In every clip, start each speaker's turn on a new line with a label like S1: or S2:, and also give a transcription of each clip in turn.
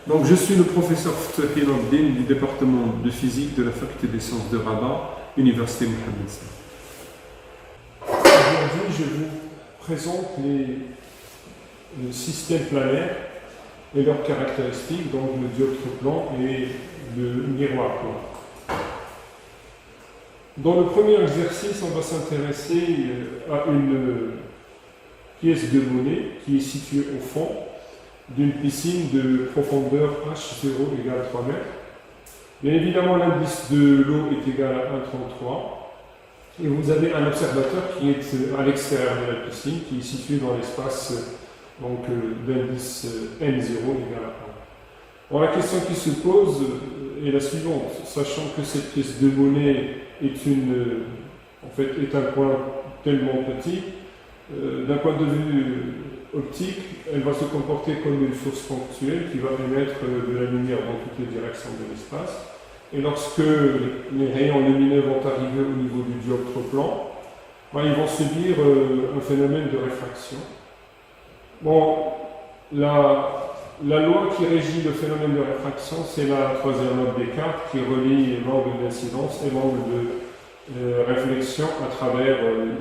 S1: Donc, je suis le professeur Ftahi Nordin du département de physique de la faculté des sciences de Rabat, Université Mohammed V.
S2: Aujourd'hui, je vous présente les systèmes planaires et leurs caractéristiques, donc le dioptre plan et le miroir plan. Dans le premier exercice, on va s'intéresser à une pièce de monnaie qui est située au fond d'une piscine de profondeur H0 égale 3 mètres. Bien évidemment, l'indice de l'eau est égal à 1,33 et vous avez un observateur qui est à l'extérieur de la piscine, qui est situé dans l'espace d'indice N0 égale à 1. Alors, la question qui se pose est la suivante, sachant que cette pièce de monnaie est un point tellement petit, d'un point de vue optique, elle va se comporter comme une source ponctuelle qui va émettre de la lumière dans toutes les directions de l'espace. Et lorsque les rayons lumineux vont arriver au niveau du dioptre plan, ils vont subir un phénomène de réfraction. Bon, la loi qui régit le phénomène de réfraction, c'est la troisième loi de Descartes qui relie l'angle d'incidence et l'angle de réflexion à travers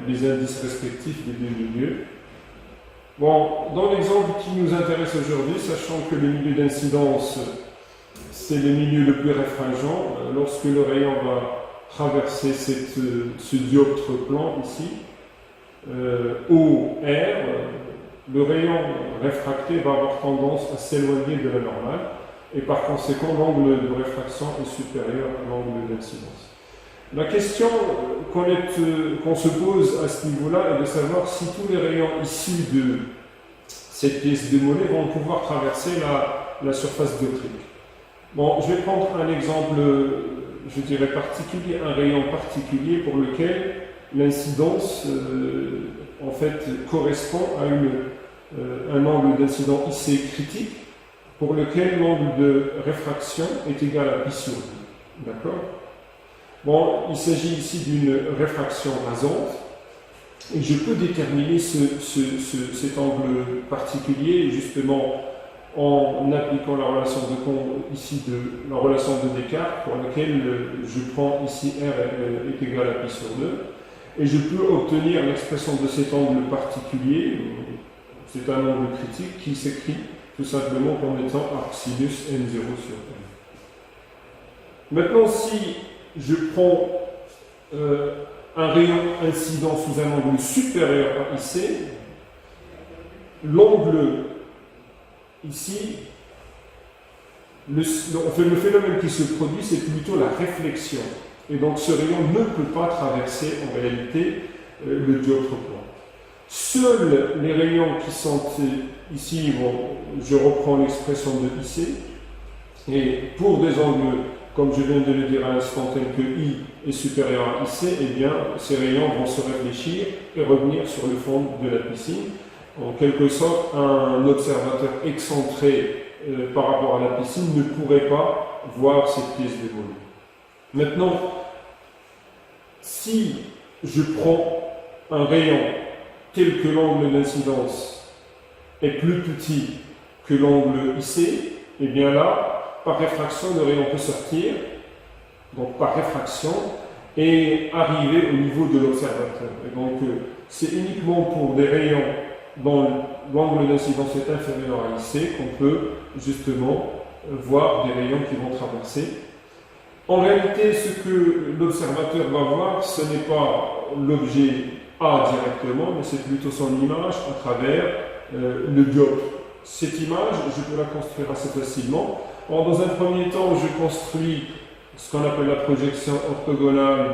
S2: les indices respectifs des deux milieux. Bon, dans l'exemple qui nous intéresse aujourd'hui, sachant que le milieu d'incidence, c'est le milieu le plus réfringent, lorsque le rayon va traverser ce dioptre plan ici, OR, le rayon réfracté va avoir tendance à s'éloigner de la normale, et par conséquent, l'angle de réfraction est supérieur à l'angle d'incidence. La question qu'on se pose à ce niveau-là est de savoir si tous les rayons issus de cette pièce de monnaie vont pouvoir traverser la surface dioptrique. Bon, je vais prendre un exemple, je dirais particulier, un rayon particulier pour lequel l'incidence correspond à un angle d'incidence IC critique, pour lequel l'angle de réfraction est égal à pi sur 2. D'accord ? Bon, il s'agit ici d'une réfraction rasante, et je peux déterminer cet angle particulier justement en appliquant la relation la relation de Descartes, pour laquelle je prends ici R est égal à pi sur 2, et je peux obtenir l'expression de cet angle particulier, c'est un angle critique qui s'écrit tout simplement comme étant arc sinus N0 sur N. Maintenant, si je prends un rayon incident sous un angle supérieur à IC, l'angle ici, le phénomène qui se produit, c'est plutôt la réflexion. Et donc ce rayon ne peut pas traverser en réalité le dioptre plan. Seuls les rayons qui sont ici, je reprends l'expression de IC, et pour des angles, comme je viens de le dire à l'instant, tel que I est supérieur à IC, eh bien, ces rayons vont se réfléchir et revenir sur le fond de la piscine. En quelque sorte, un observateur excentré par rapport à la piscine ne pourrait pas voir cette pièce de monnaie. Maintenant, si je prends un rayon tel que l'angle d'incidence est plus petit que l'angle IC, eh bien là, par réfraction, le rayon peut sortir, donc par réfraction, et arriver au niveau de l'observateur. Et donc, c'est uniquement pour des rayons dont l'angle d'incidence est inférieur à IC qu'on peut justement voir des rayons qui vont traverser. En réalité, ce que l'observateur va voir, ce n'est pas l'objet A directement, mais c'est plutôt son image à travers le dioptre. Cette image, je peux la construire assez facilement. Alors, dans un premier temps, je construis ce qu'on appelle la projection orthogonale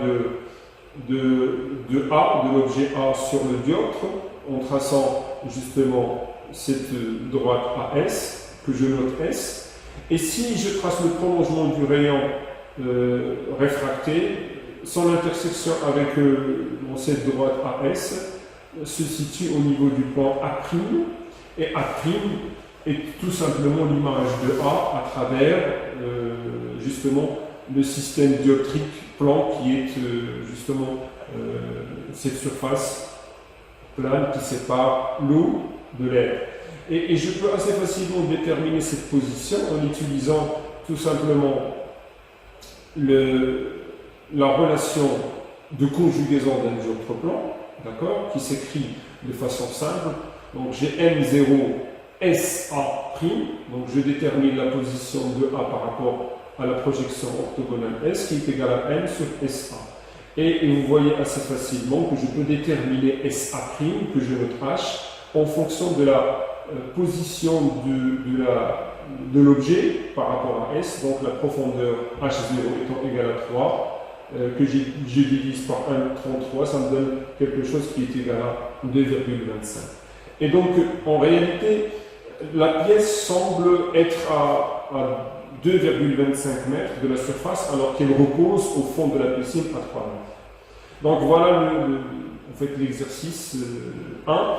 S2: de A, de l'objet A sur le dioptre, en traçant justement cette droite AS, que je note S. Et si je trace le prolongement du rayon réfracté, son intersection avec cette droite AS se situe au niveau du plan A', et A' est tout simplement l'image de A à travers justement le système dioptrique plan qui est justement cette surface plane qui sépare l'eau de l'air. Et je peux assez facilement déterminer cette position en utilisant tout simplement la relation de conjugaison d'un isoprotoplan, d'accord, qui s'écrit de façon simple. Donc j'ai M0 SA', donc je détermine la position de A par rapport à la projection orthogonale S qui est égale à M sur SA. Et vous voyez assez facilement que je peux déterminer SA', que je note H, en fonction de la position de l'objet par rapport à S, donc la profondeur H0 étant égale à 3, que je divise par 1,33, ça me donne quelque chose qui est égal à 2,25. Et donc, en réalité, la pièce semble être à 2,25 mètres de la surface, alors qu'elle repose au fond de la piscine à 3 mètres. Donc voilà en fait, l'exercice 1.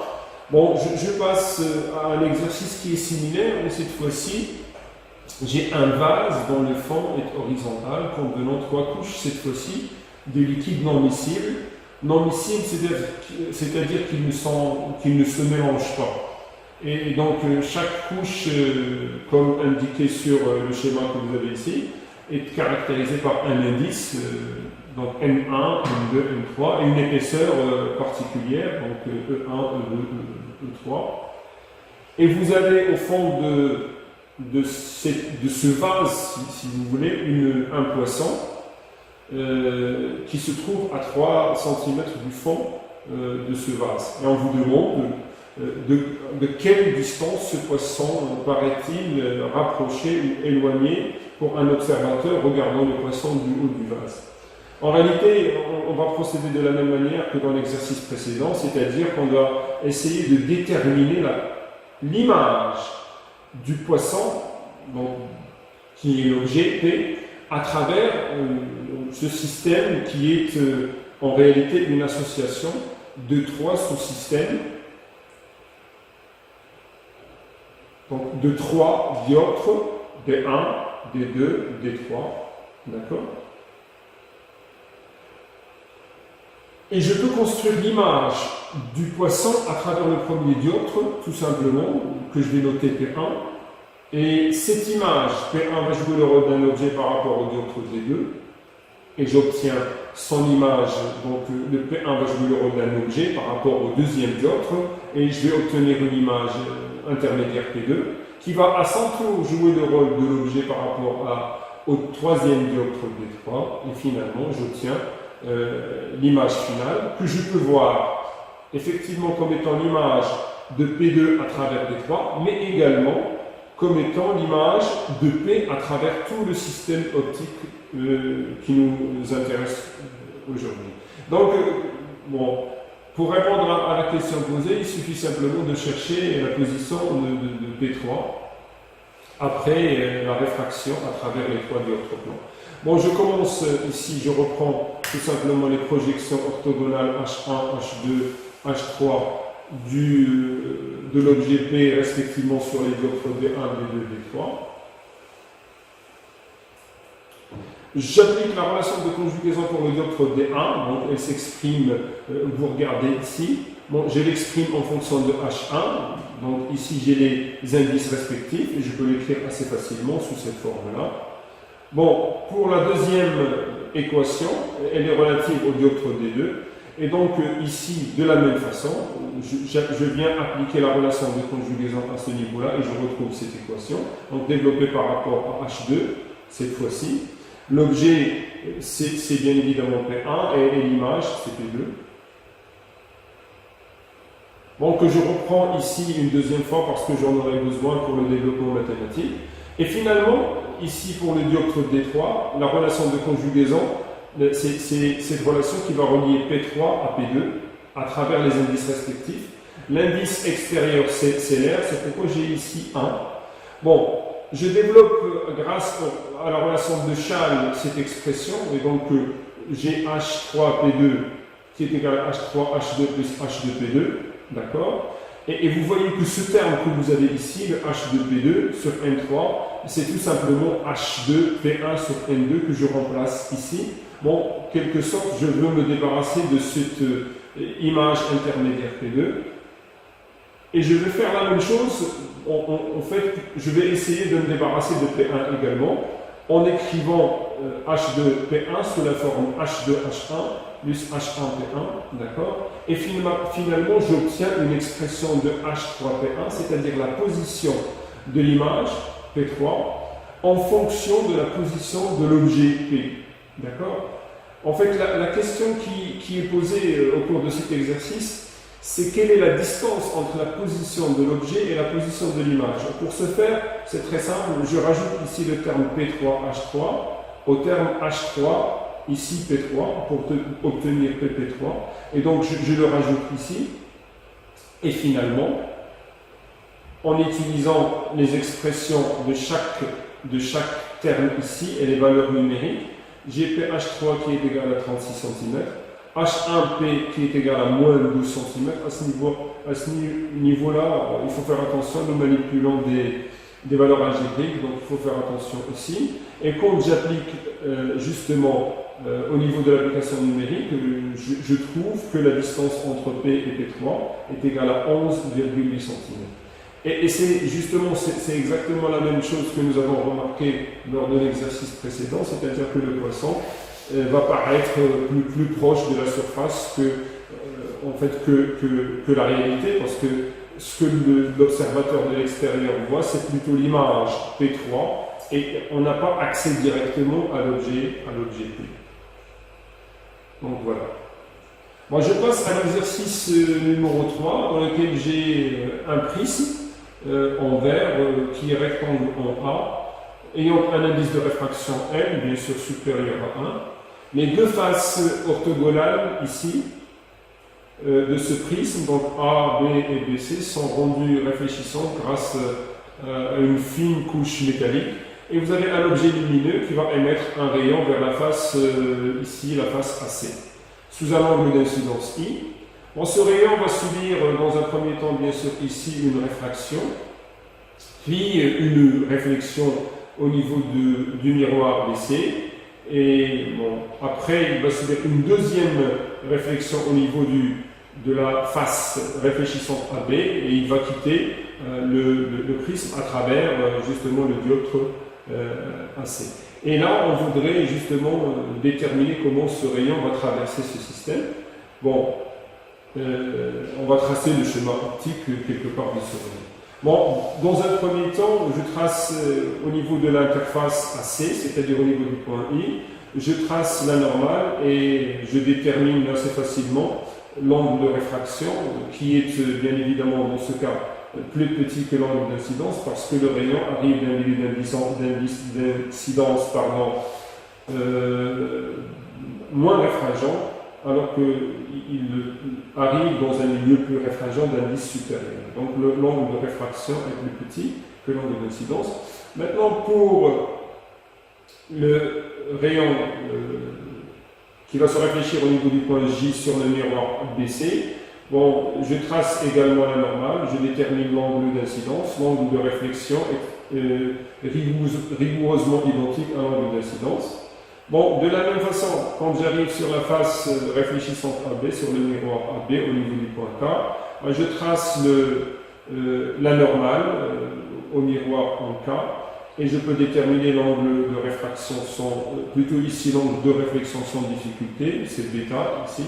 S2: Bon, je passe à un exercice qui est similaire, mais cette fois-ci, j'ai un vase dont le fond est horizontal, contenant 3 couches, cette fois-ci, de liquide non miscible. Non miscible, c'est-à-dire qu'ils ne se mélangent pas. Et donc, chaque couche, comme indiqué sur le schéma que vous avez ici, est caractérisée par un indice, donc M1, M2, M3, et une épaisseur particulière, donc E1, E2, E3. Et vous avez au fond de ce vase, si vous voulez, un poisson qui se trouve à 3 cm du fond de ce vase. Et on vous demande de quelle distance ce poisson paraît-il rapproché ou éloigné pour un observateur regardant le poisson du haut du vase. En réalité, on va procéder de la même manière que dans l'exercice précédent, c'est-à-dire qu'on doit essayer de déterminer l'image du poisson, donc, qui est l'objet P, à travers ce système qui est en réalité une association de 3 sous-systèmes, donc de 3 dioptres, D1, D2, D3, d'accord? Et je peux construire l'image du poisson à travers le premier dioptre, tout simplement, que je vais noter P1. Et cette image, P1 va jouer le rôle d'un objet par rapport au dioptre D2. Et j'obtiens son image, donc le P1 va jouer le rôle d'un objet par rapport au deuxième dioptre. Et je vais obtenir une image intermédiaire P2 qui va à son tour jouer le rôle de l'objet par rapport au troisième dioptre D3. Et finalement, j'obtiens l'image finale que je peux voir effectivement comme étant l'image de P2 à travers D3, mais également comme étant l'image de P à travers tout le système optique qui nous intéresse aujourd'hui. Donc, bon, pour répondre à la question posée, il suffit simplement de chercher la position de P3 après la réfraction à travers les 3 dioptres plans. Bon, je commence ici, je reprends tout simplement les projections orthogonales H1, H2, H3 de l'objet P respectivement sur les dioptres D1, D2, D3. J'applique la relation de conjugaison pour le dioptre D1, donc elle s'exprime, vous regardez ici. Bon, je l'exprime en fonction de H1, donc ici j'ai les indices respectifs et je peux l'écrire assez facilement sous cette forme-là. Bon, pour la deuxième équation, elle est relative au dioptre D2. Et donc ici, de la même façon, je viens appliquer la relation de conjugaison à ce niveau-là et je retrouve cette équation, donc développée par rapport à H2, cette fois-ci. L'objet, c'est bien évidemment P1 et l'image, c'est P2. Donc je reprends ici une deuxième fois parce que j'en aurai besoin pour le développement mathématique. Et finalement, ici pour le dioptre D3, la relation de conjugaison, c'est cette relation qui va relier P3 à P2 à travers les indices respectifs. L'indice extérieur, c'est l'air, c'est pourquoi j'ai ici 1. Bon, je développe grâce à la relation de Schall cette expression, et donc j'ai H3P2 qui est égal à H3H2 plus H2P2, d'accord? Et vous voyez que ce terme que vous avez ici, le H2P2 sur N3, c'est tout simplement H2P1 sur N2 que je remplace ici. Bon, en quelque sorte, je veux me débarrasser de cette image intermédiaire P2. Et je vais faire la même chose, en fait, je vais essayer de me débarrasser de P1 également, en écrivant H de P1 sous la forme H de H1 plus H1 P1, d'accord? Et finalement, j'obtiens une expression de H3 P1, c'est-à-dire la position de l'image P3 en fonction de la position de l'objet P, d'accord? En fait, la question qui est posée au cours de cet exercice, c'est quelle est la distance entre la position de l'objet et la position de l'image. Pour ce faire, c'est très simple, je rajoute ici le terme P3H3 au terme H3, ici P3, pour obtenir PP3, et donc je le rajoute ici, et finalement, en utilisant les expressions de chaque terme ici et les valeurs numériques, j'ai PH3 qui est égal à 36 cm, H1P qui est égal à moins 12 cm. À ce niveau-là, il faut faire attention, nous manipulons des valeurs algébriques, donc il faut faire attention aussi. Et quand j'applique justement au niveau de l'application numérique, je trouve que la distance entre P et P3 est égale à 11,8 cm. Et c'est justement, c'est exactement la même chose que nous avons remarqué lors de l'exercice précédent, c'est-à-dire que le poisson va paraître plus proche de la surface que la réalité, parce que ce que l'observateur de l'extérieur voit, c'est plutôt l'image P3, et on n'a pas accès directement à l'objet P. Donc voilà. Moi je passe à l'exercice numéro 3, dans lequel j'ai un prisme en verre qui est rectangle en A, ayant un indice de réfraction L, bien sûr supérieur à 1. Les deux faces orthogonales ici de ce prisme, donc A, B et BC, sont rendues réfléchissantes grâce à une fine couche métallique. Et vous avez un objet lumineux qui va émettre un rayon vers la face ici, la face AC, sous un angle d'incidence I. Bon, ce rayon va subir dans un premier temps, bien sûr, ici une réfraction, puis une réflexion au niveau du miroir BC. Et bon, après, il va subir une deuxième réflexion au niveau de la face réfléchissante AB, et il va quitter le prisme à travers justement le dioptre AC. Et là, on voudrait justement déterminer comment ce rayon va traverser ce système. Bon, on va tracer le schéma optique quelque part de ce rayon. Bon, dans un premier temps, je trace au niveau de l'interface AC, c'est-à-dire au niveau du point I, je trace la normale et je détermine assez facilement l'angle de réfraction, qui est bien évidemment dans ce cas plus petit que l'angle d'incidence, parce que le rayon arrive d'un milieu d'incidence moins réfringent, alors qu'il arrive dans un milieu plus réfringent d'indice supérieur. Donc l'angle de réfraction est plus petit que l'angle d'incidence. Maintenant, pour le rayon qui va se réfléchir au niveau du point J sur le miroir BC, bon, je trace également la normale, je détermine l'angle d'incidence, l'angle de réflexion est rigoureusement identique à l'angle d'incidence. Bon, de la même façon, quand j'arrive sur la face réfléchissante AB, sur le miroir AB au niveau du point K, je trace la normale au miroir en K, et je peux déterminer l'angle de réfraction plutôt ici l'angle de réflexion sans difficulté, c'est bêta ici.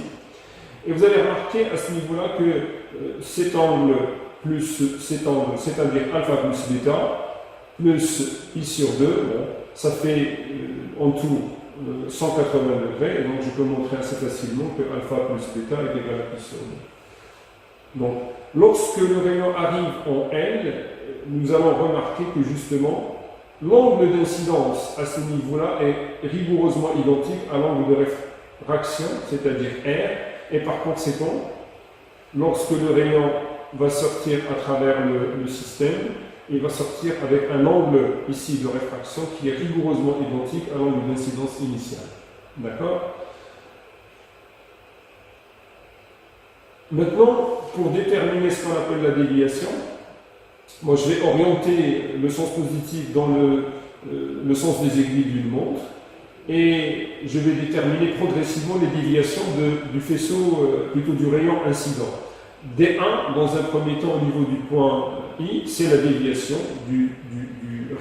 S2: Et vous allez remarquer à ce niveau-là que cet angle plus cet angle, c'est-à-dire alpha plus bêta, plus pi sur 2, bon, ça fait en tout 180 degrés, et donc je peux montrer assez facilement que alpha plus bêta est égal à pi sur 2. Donc, lorsque le rayon arrive en L, nous allons remarquer que justement, l'angle d'incidence à ce niveau-là est rigoureusement identique à l'angle de réfraction, c'est-à-dire R, et par conséquent, lorsque le rayon va sortir à travers le système, il va sortir avec un angle ici de réfraction qui est rigoureusement identique à l'angle d'incidence initiale. D'accord? Maintenant, pour déterminer ce qu'on appelle la déviation, moi je vais orienter le sens positif dans le sens des aiguilles d'une montre, et je vais déterminer progressivement les déviations du faisceau, plutôt du rayon incident. D1, dans un premier temps, au niveau du point I, c'est la déviation du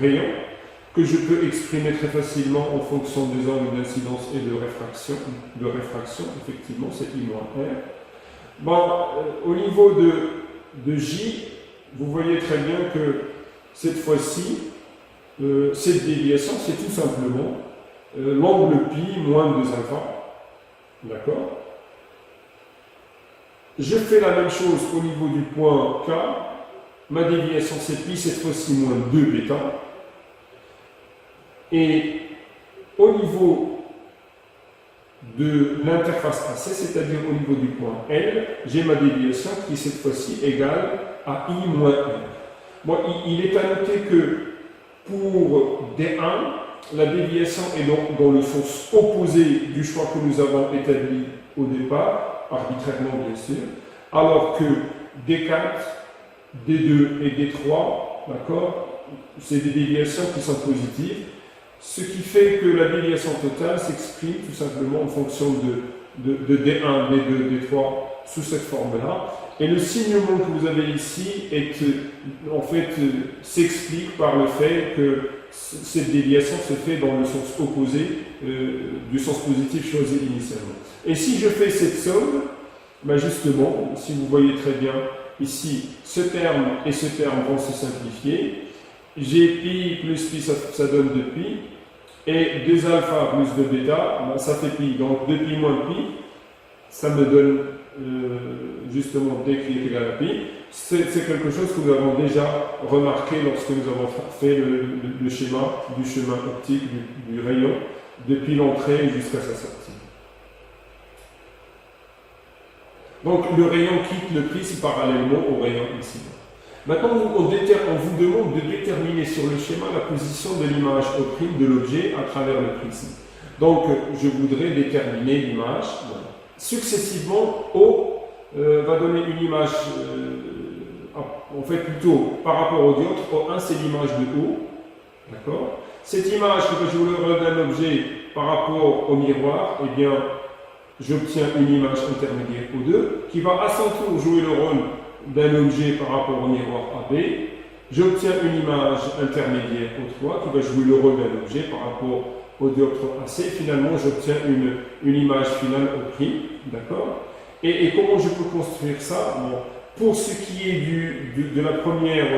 S2: rayon que je peux exprimer très facilement en fonction des angles d'incidence et de réfraction. Effectivement, c'est I moins R. Bon, au niveau de J, vous voyez très bien que cette fois-ci, cette déviation, c'est tout simplement l'angle pi moins 2 alpha. D'accord? Je fais la même chose au niveau du point K. Ma déviation, c'est pi, cette fois-ci moins 2 bêta. Et au niveau de l'interface AC, c'est-à-dire au niveau du point L, j'ai ma déviation qui est cette fois-ci égale à I moins R. Bon, il est à noter que pour D1, la déviation est donc dans le sens opposé du choix que nous avons établi au départ, arbitrairement bien sûr, alors que D4, D2 et D3, d'accord, c'est des déviations qui sont positives, ce qui fait que la déviation totale s'exprime tout simplement en fonction de D1, D2, D3 sous cette forme-là. Et le signement que vous avez ici s'explique par le fait que cette déviation se fait dans le sens opposé du sens positif choisi initialement. Et si je fais cette somme, ben justement, si vous voyez très bien ici, ce terme et ce terme vont se simplifier. G pi plus pi, ça donne 2 pi. Et 2 alpha plus 2 bêta, ben ça fait pi. Donc 2 pi moins pi, ça me donne justement d qui est égal à pi. C'est quelque chose que nous avons déjà remarqué lorsque nous avons fait le schéma du chemin optique du rayon depuis l'entrée jusqu'à sa sortie. Donc le rayon quitte le prisme parallèlement au rayon incident. Maintenant, on vous demande de déterminer sur le schéma la position de l'image au prime de l'objet à travers le prisme. Donc, je voudrais déterminer l'image. Successivement, O va donner une image, en fait plutôt par rapport au dioptre, O1 c'est l'image de O. D'accord? Cette image que je voulais redonner d'un objet par rapport au miroir, eh bien, j'obtiens une image intermédiaire O2 qui va à son tour jouer le rôle d'un objet par rapport au miroir AB. J'obtiens une image intermédiaire O3 qui va jouer le rôle d'un objet par rapport au dioptre AC. Finalement, j'obtiens une image finale au prix. D'accord? Et comment je peux construire ça? Bon, pour ce qui est de la première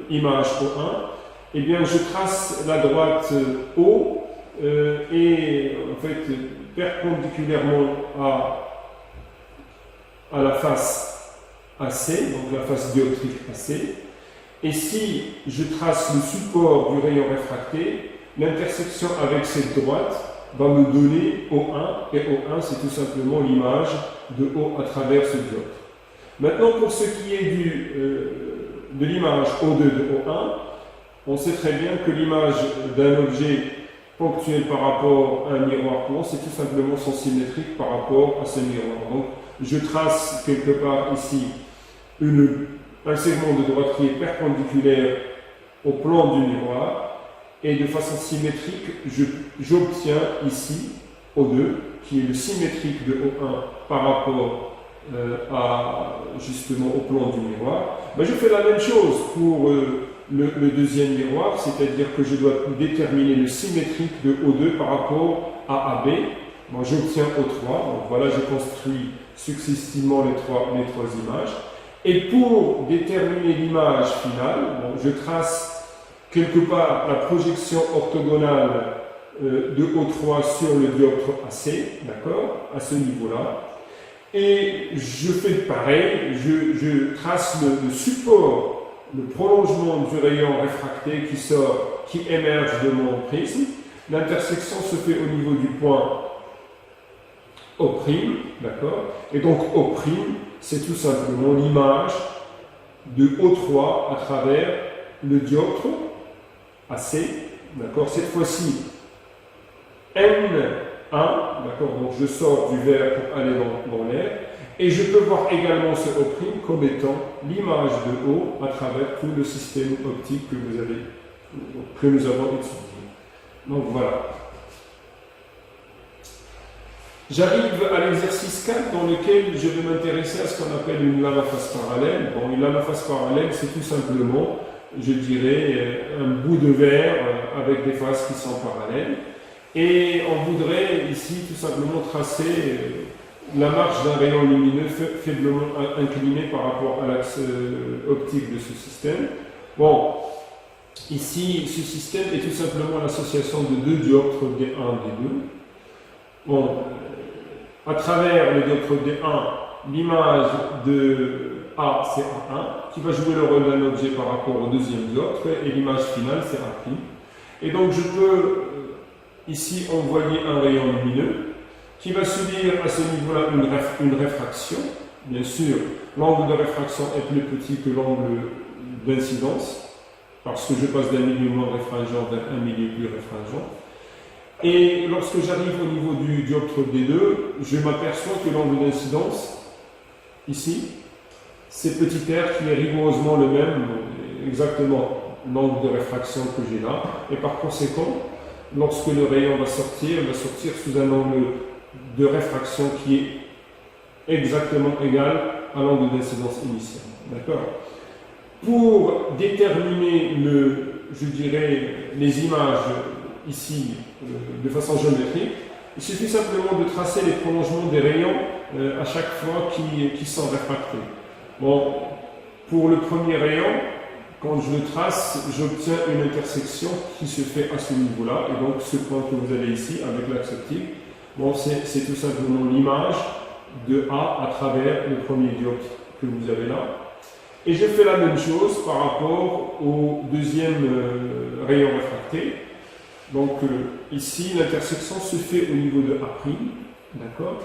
S2: image O1, eh bien, je trace la droite O et en fait perpendiculairement à la face AC, donc la face dioptrique AC. Et si je trace le support du rayon réfracté, l'intersection avec cette droite va me donner O1, et O1 c'est tout simplement l'image de O à travers ce dioptre. Maintenant, pour ce qui est de l'image O2 de O1, on sait très bien que l'image d'un objet ponctuel par rapport à un miroir courant, c'est tout simplement son symétrique par rapport à ce miroir. Donc, je trace quelque part ici un segment de droite qui est perpendiculaire au plan du miroir, et de façon symétrique, j'obtiens ici O2, qui est le symétrique de O1 par rapport justement au plan du miroir. Ben, je fais la même chose pour le deuxième miroir, c'est-à-dire que je dois déterminer le symétrique de O2 par rapport à AB. Bon, j'obtiens O3, donc voilà, je construis successivement les trois images. Et pour déterminer l'image finale, bon, je trace quelque part la projection orthogonale de O3 sur le dioptre AC, d'accord, à ce niveau-là. Et je fais pareil, je trace le support, le prolongement du rayon réfracté qui émerge de mon prisme. L'intersection se fait au niveau du point O', d'accord? Et donc O', c'est tout simplement l'image de O3 à travers le dioptre AC, d'accord? Cette fois-ci, N1, d'accord? Donc je sors du verre pour aller dans l'air, et je peux voir également ce O' comme étant l'image de O à travers tout le système optique que nous avons étudié. Donc voilà. J'arrive à l'exercice 4 dans lequel je vais m'intéresser à ce qu'on appelle une lame à face parallèle. Bon, une lame à face parallèle, c'est tout simplement, je dirais, un bout de verre avec des faces qui sont parallèles. Et on voudrait ici tout simplement tracer la marche d'un rayon lumineux faiblement incliné par rapport à l'axe optique de ce système. Bon, ici, ce système est tout simplement l'association de deux dioptres D1 et D2. Bon, à travers le dioptre D1, l'image de A, c'est A1, qui va jouer le rôle d'un objet par rapport au deuxième dioptre, et l'image finale, c'est A'. Et donc, je peux ici envoyer un rayon lumineux qui va subir à ce niveau-là une réfraction. Bien sûr, l'angle de réfraction est plus petit que l'angle d'incidence, parce que je passe d'un milieu moins réfringent vers un milieu plus réfringent. Et lorsque j'arrive au niveau du dioptre D2, je m'aperçois que l'angle d'incidence, ici, c'est petit r qui est rigoureusement le même, exactement l'angle de réfraction que j'ai là. Et par conséquent, lorsque le rayon va sortir sous un angle de réfraction qui est exactement égal à l'angle d'incidence initial. D'accord? Pour déterminer je dirais, les images ici de façon géométrique, il suffit simplement de tracer les prolongements des rayons à chaque fois qui sont réfractés. Bon, pour le premier rayon, quand je le trace, j'obtiens une intersection qui se fait à ce niveau-là, et donc ce point que vous avez ici avec l'axe optique, bon, c'est tout simplement l'image de A à travers le premier dioptre que vous avez là. Et je fais la même chose par rapport au deuxième rayon réfracté. Donc ici, l'intersection se fait au niveau de A', d'accord?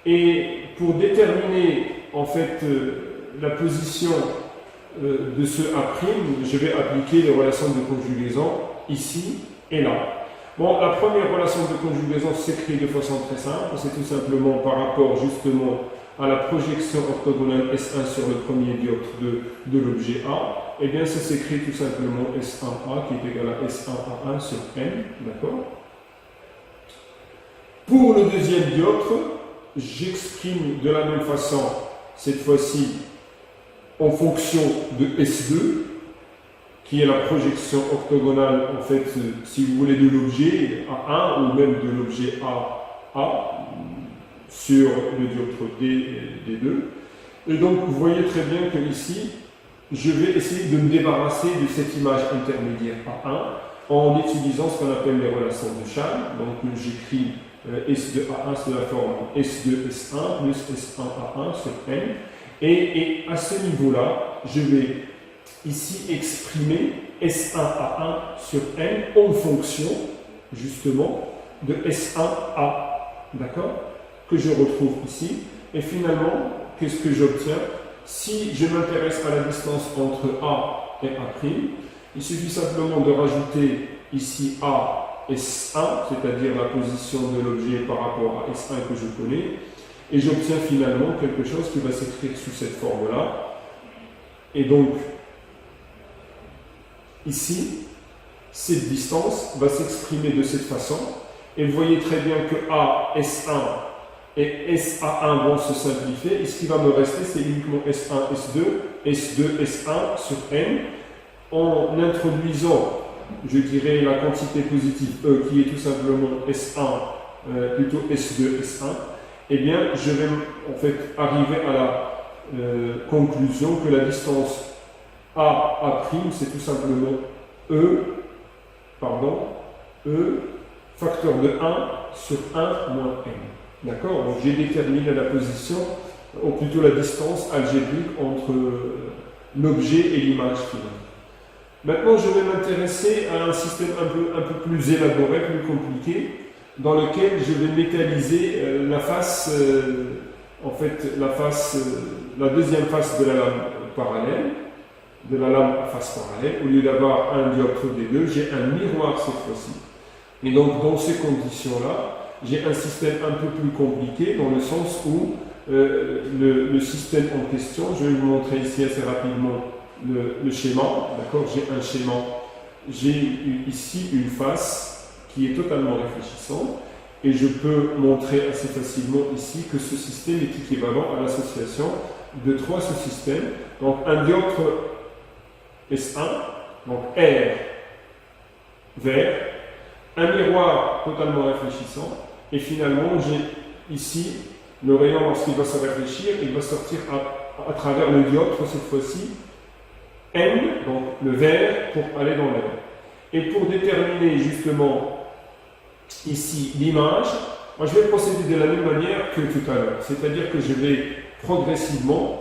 S2: Et pour déterminer en fait la position de ce A', je vais appliquer les relations de conjugaison ici et là. Bon, la première relation de conjugaison s'écrit de façon très simple, c'est tout simplement par rapport justement à la projection orthogonale S1 sur le premier dioptre de l'objet A. Eh bien, ça s'écrit tout simplement S1A qui est égal à S1A1 sur N, d'accord? Pour le deuxième dioptre, j'exprime de la même façon, cette fois-ci, en fonction de S2, qui est la projection orthogonale, en fait, si vous voulez, de l'objet A1 ou même de l'objet A sur le dioptre D2. Et donc, vous voyez très bien que ici, je vais essayer de me débarrasser de cette image intermédiaire A1 en utilisant ce qu'on appelle les relations de Chasles. Donc, j'écris S2A1 sous la forme S2S1 plus S1A1 sur N. Et à ce niveau-là, je vais ici exprimer S1A1 sur N en fonction, justement, de S1A, d'accord, que je retrouve ici. Et finalement, qu'est-ce que j'obtiens? Si je m'intéresse à la distance entre A et A', il suffit simplement de rajouter ici A S1, c'est-à-dire la position de l'objet par rapport à S1 que je connais, et j'obtiens finalement quelque chose qui va s'écrire sous cette forme-là. Et donc, ici, cette distance va s'exprimer de cette façon, et vous voyez très bien que A S1 et SA1 vont se simplifier, et ce qui va me rester, c'est uniquement S1, S2, S2, S1 sur N, en introduisant, je dirais, la quantité positive E, qui est tout simplement S1, plutôt S2, S1, eh bien, je vais en fait arriver à la conclusion que la distance A', c'est tout simplement E, facteur de 1 sur 1 moins N. D'accord? Donc j'ai déterminé la position, ou plutôt la distance algébrique entre l'objet et l'image finale. Maintenant, je vais m'intéresser à un système un peu plus élaboré, plus compliqué, dans lequel je vais métalliser la face, la deuxième face de la lame parallèle, de la lame à face parallèle. Au lieu d'avoir un dioptre D2, j'ai un miroir cette fois-ci. Et donc, dans ces conditions-là, j'ai un système un peu plus compliqué dans le sens où le système en question, je vais vous montrer ici assez rapidement le schéma, d'accord? J'ai un schéma, j'ai ici une face qui est totalement réfléchissante Et je peux montrer assez facilement ici que ce système est équivalent à l'association de trois sous-systèmes. Donc un dioptre S1, donc R vert, un miroir totalement réfléchissant, et finalement j'ai ici le rayon lorsqu'il va se réfléchir, il va sortir à travers le dioptre cette fois-ci, N, donc le vert, pour aller dans l'air. Et pour déterminer justement ici l'image, moi je vais procéder de la même manière que tout à l'heure, c'est-à-dire que je vais progressivement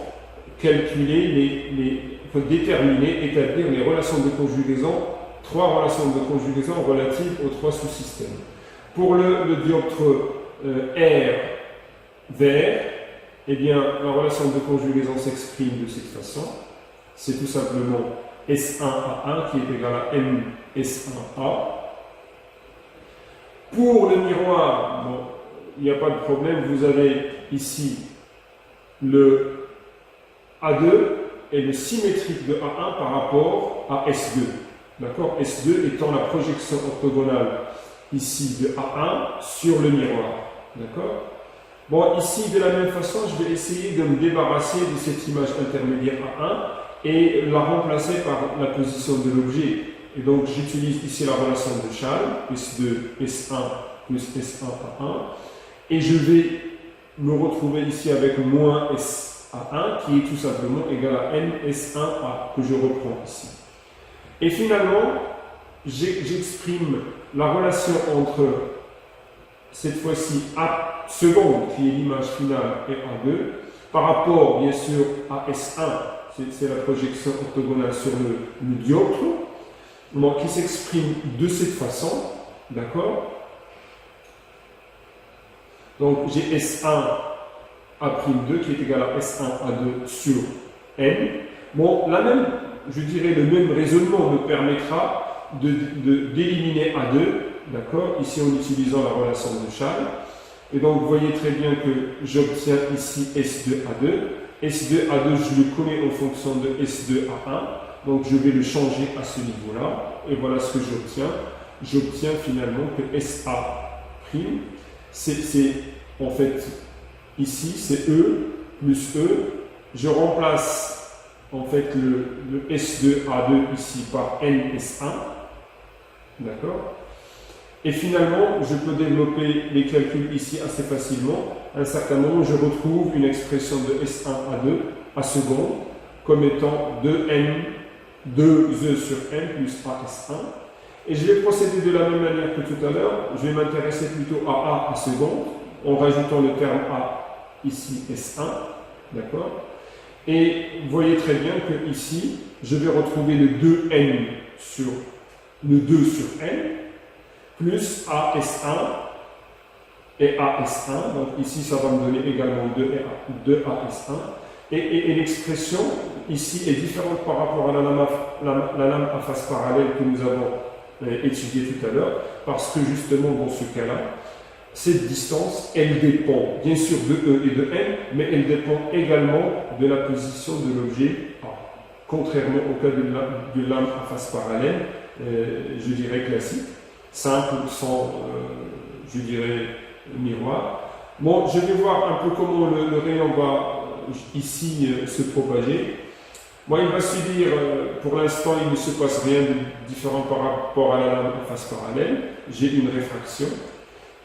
S2: calculer déterminer, établir les relations de conjugaison, trois relations de conjugaison relatives aux trois sous-systèmes. Pour le dioptre R vert, eh bien la relation de conjugaison s'exprime de cette façon. C'est tout simplement S1A1 qui est égal à M S1A. Pour le miroir, bon, il n'y a pas de problème, vous avez ici le A2 et le symétrique de A1 par rapport à S2. D'accord? S2 étant la projection orthogonale ici de A1 sur le miroir. D'accord? Bon, ici, de la même façon, je vais essayer de me débarrasser de cette image intermédiaire A1 et la remplacer par la position de l'objet. Et donc, j'utilise ici la relation de Schall, S2, S1 plus S1 A1. Et je vais me retrouver ici avec moins SA1 qui est tout simplement égal à N S1A que je reprends ici. Et finalement, j'exprime la relation entre cette fois-ci A seconde qui est l'image finale et A2 par rapport bien sûr à S1, c'est la projection orthogonale sur le dioptre, donc qui s'exprime de cette façon, d'accord? Donc j'ai S1 A'2 qui est égal à S1 A2 sur N. Bon, je dirais le même raisonnement me permettra d'éliminer A2, d'accord, ici en utilisant la relation de Schall. Et donc vous voyez très bien que j'obtiens ici S2A2. S2A2, je le connais en fonction de S2A1. Donc je vais le changer à ce niveau-là. Et voilà ce que j'obtiens. J'obtiens finalement que SA', c'est en fait ici, c'est E plus E. Je remplace en fait le S2A2 ici par NS1. D'accord? Et finalement, je peux développer les calculs ici assez facilement. À un certain moment, je retrouve une expression de S1A2 à seconde comme étant 2E sur N plus AS1. Et je vais procéder de la même manière que tout à l'heure. Je vais m'intéresser plutôt à A à seconde en rajoutant le terme A ici S1. D'accord? Et vous voyez très bien que ici, je vais retrouver le 2N sur le 2 sur N plus AS1 et AS1. Donc ici, ça va me donner également 2AS1. Et l'expression ici est différente par rapport à la lame à face parallèle que nous avons étudiée tout à l'heure, parce que justement, dans ce cas-là, cette distance, elle dépend bien sûr de E et de N, mais elle dépend également de la position de l'objet A. Contrairement au cas de lame à face parallèle, je dirais classique, simple, sans, je dirais, miroir. Bon, je vais voir un peu comment le rayon va ici se propager. Moi, il va subir, pour l'instant, il ne se passe rien de différent par rapport à la lame à face parallèle. J'ai une réfraction.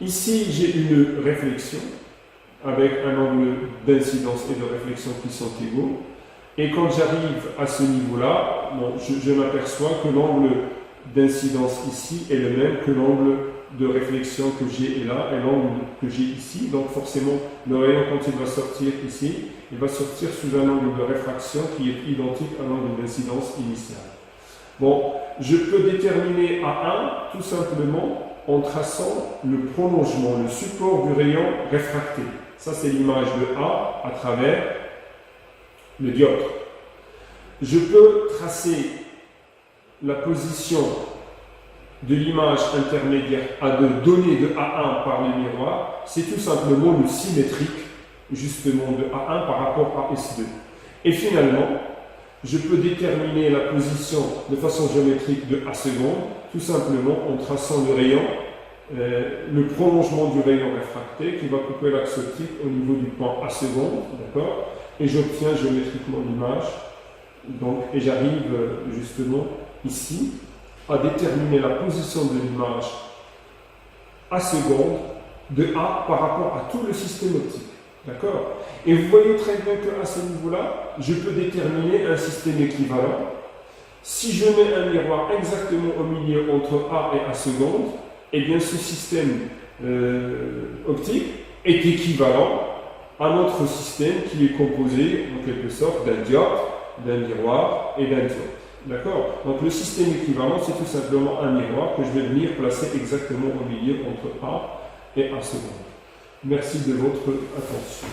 S2: Ici, j'ai une réflexion avec un angle d'incidence et de réflexion qui sont égaux. Et quand j'arrive à ce niveau-là, bon, je m'aperçois que l'angle d'incidence ici est le même que l'angle de réflexion que j'ai là et l'angle que j'ai ici. Donc forcément, le rayon, quand il va sortir ici, il va sortir sous un angle de réfraction qui est identique à l'angle d'incidence initial. Bon, je peux déterminer A1 tout simplement en traçant le prolongement, le support du rayon réfracté. Ça, c'est l'image de A à travers le dioptre. Je peux tracer la position de l'image intermédiaire A2 donnée de A1 par le miroir. C'est tout simplement le symétrique, justement, de A1 par rapport à S2. Et finalement, je peux déterminer la position de façon géométrique de A seconde, tout simplement en traçant le rayon le prolongement du rayon réfracté qui va couper l'axe optique au niveau du point A seconde, d'accord, et j'obtiens géométriquement l'image, donc, et j'arrive justement ici à déterminer la position de l'image A seconde de A par rapport à tout le système optique, d'accord. Et vous voyez très bien qu'à ce niveau-là, je peux déterminer un système équivalent. Si je mets un miroir exactement au milieu entre A et A seconde, eh bien ce système optique est équivalent à notre système qui est composé en quelque sorte d'un diode, d'un miroir et d'un diode. D'accord? Donc le système équivalent, c'est tout simplement un miroir que je vais venir placer exactement au milieu entre A et A seconde. Merci de votre attention.